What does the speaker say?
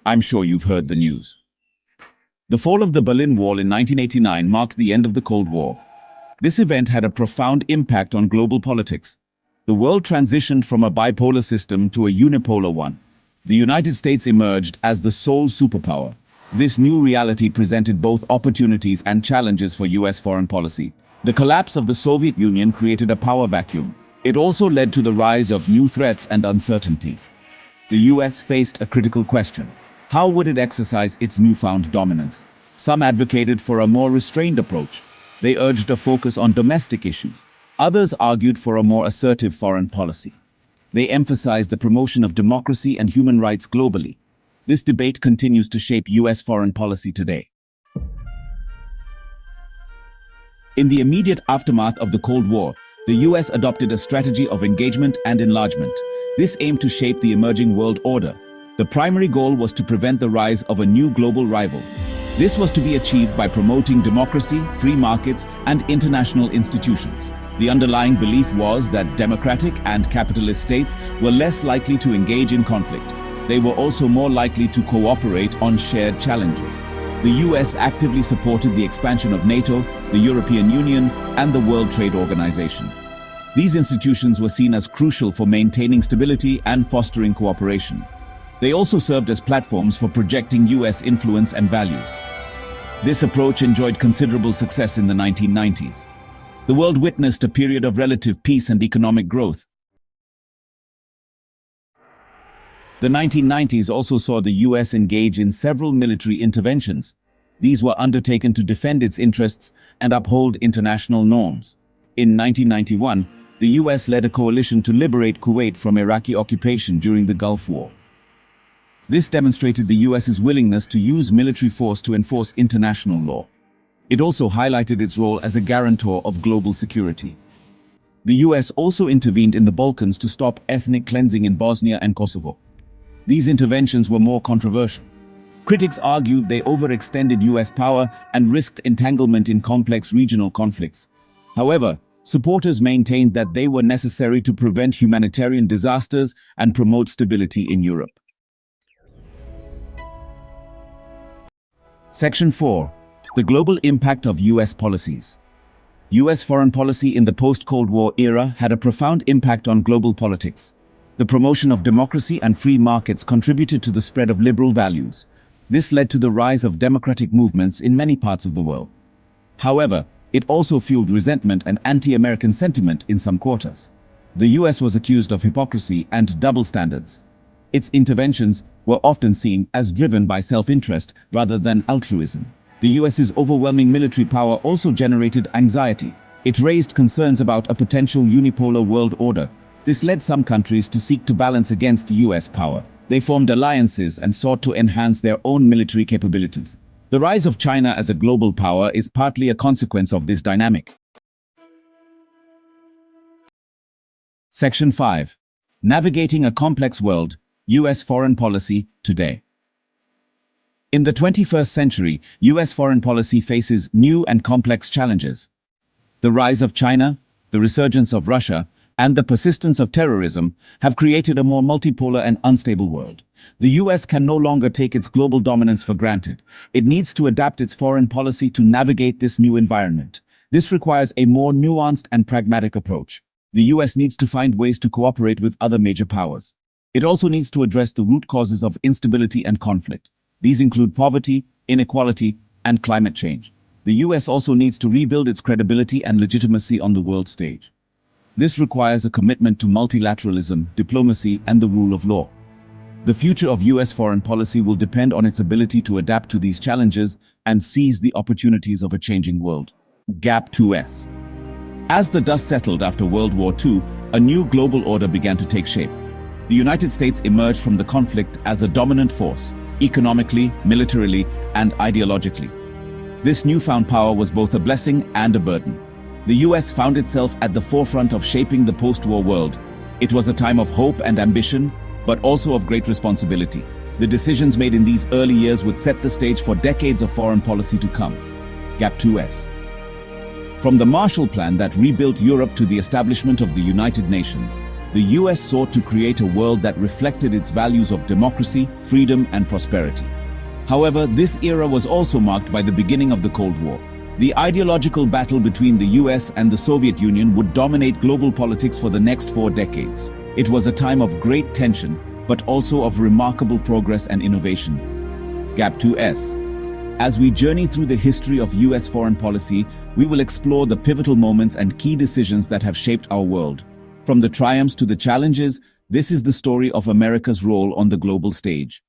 I'm sure you've heard the news. The fall of the Berlin Wall in 1989 marked the end of the Cold War. This event had a profound impact on global politics. The world transitioned from a bipolar system to a unipolar one. The United States emerged as the sole superpower. This new reality presented both opportunities and challenges for US foreign policy. The collapse of the Soviet Union created a power vacuum. It also led to the rise of new threats and uncertainties. The US faced a critical question. How would it exercise its newfound dominance? Some advocated for a more restrained approach. They urged a focus on domestic issues. Others argued for a more assertive foreign policy. They emphasized the promotion of democracy and human rights globally. This debate continues to shape US foreign policy today. In the immediate aftermath of the Cold War, the US adopted a strategy of engagement and enlargement. This aimed to shape the emerging world order. The primary goal was to prevent the rise of a new global rival. This was to be achieved by promoting democracy, free markets, and international institutions. The underlying belief was that democratic and capitalist states were less likely to engage in conflict. They were also more likely to cooperate on shared challenges. The US actively supported the expansion of NATO, the European Union, and the World Trade Organization. These institutions were seen as crucial for maintaining stability and fostering cooperation. They also served as platforms for projecting US influence and values. This approach enjoyed considerable success in the 1990s. The world witnessed a period of relative peace and economic growth. The 1990s also saw the US engage in several military interventions. These were undertaken to defend its interests and uphold international norms. In 1991, the US led a coalition to liberate Kuwait from Iraqi occupation during the Gulf War. This demonstrated the US's willingness to use military force to enforce international law. It also highlighted its role as a guarantor of global security. The US also intervened in the Balkans to stop ethnic cleansing in Bosnia and Kosovo. These interventions were more controversial. Critics argued they overextended US power and risked entanglement in complex regional conflicts. However, supporters maintained that they were necessary to prevent humanitarian disasters and promote stability in Europe. Section 4. The global impact of US policies. US foreign policy in the post-Cold War era had a profound impact on global politics. The promotion of democracy and free markets contributed to the spread of liberal values. This led to the rise of democratic movements in many parts of the world. However, it also fueled resentment and anti-American sentiment in some quarters. The US was accused of hypocrisy and double standards. Its interventions were often seen as driven by self-interest rather than altruism. The US's overwhelming military power also generated anxiety. It raised concerns about a potential unipolar world order. This led some countries to seek to balance against US power. They formed alliances and sought to enhance their own military capabilities. The rise of China as a global power is partly a consequence of this dynamic. Section 5. Navigating a complex world. US foreign policy today. In the 21st century, US foreign policy faces new and complex challenges. The rise of China, the resurgence of Russia, and the persistence of terrorism have created a more multipolar and unstable world. The US can no longer take its global dominance for granted. It needs to adapt its foreign policy to navigate this new environment. This requires a more nuanced and pragmatic approach. The US needs to find ways to cooperate with other major powers. It also needs to address the root causes of instability and conflict. These include poverty, inequality, and climate change. The US also needs to rebuild its credibility and legitimacy on the world stage. This requires a commitment to multilateralism, diplomacy, and the rule of law. The future of US foreign policy will depend on its ability to adapt to these challenges and seize the opportunities of a changing world. Gap 2S. As the dust settled after World War II, a new global order began to take shape. The United States emerged from the conflict as a dominant force, economically, militarily, and ideologically. This newfound power was both a blessing and a burden. The US found itself at the forefront of shaping the post-war world. It was a time of hope and ambition, but also of great responsibility. The decisions made in these early years would set the stage for decades of foreign policy to come. Gap 2S. From the Marshall Plan that rebuilt Europe to the establishment of the United Nations, the US sought to create a world that reflected its values of democracy, freedom, and prosperity. However, this era was also marked by the beginning of the Cold War. The ideological battle between the US and the Soviet Union would dominate global politics for the next 4 decades. It was a time of great tension, but also of remarkable progress and innovation. Gap 2S. As we journey through the history of US foreign policy, we will explore the pivotal moments and key decisions that have shaped our world. From the triumphs to the challenges, this is the story of America's role on the global stage.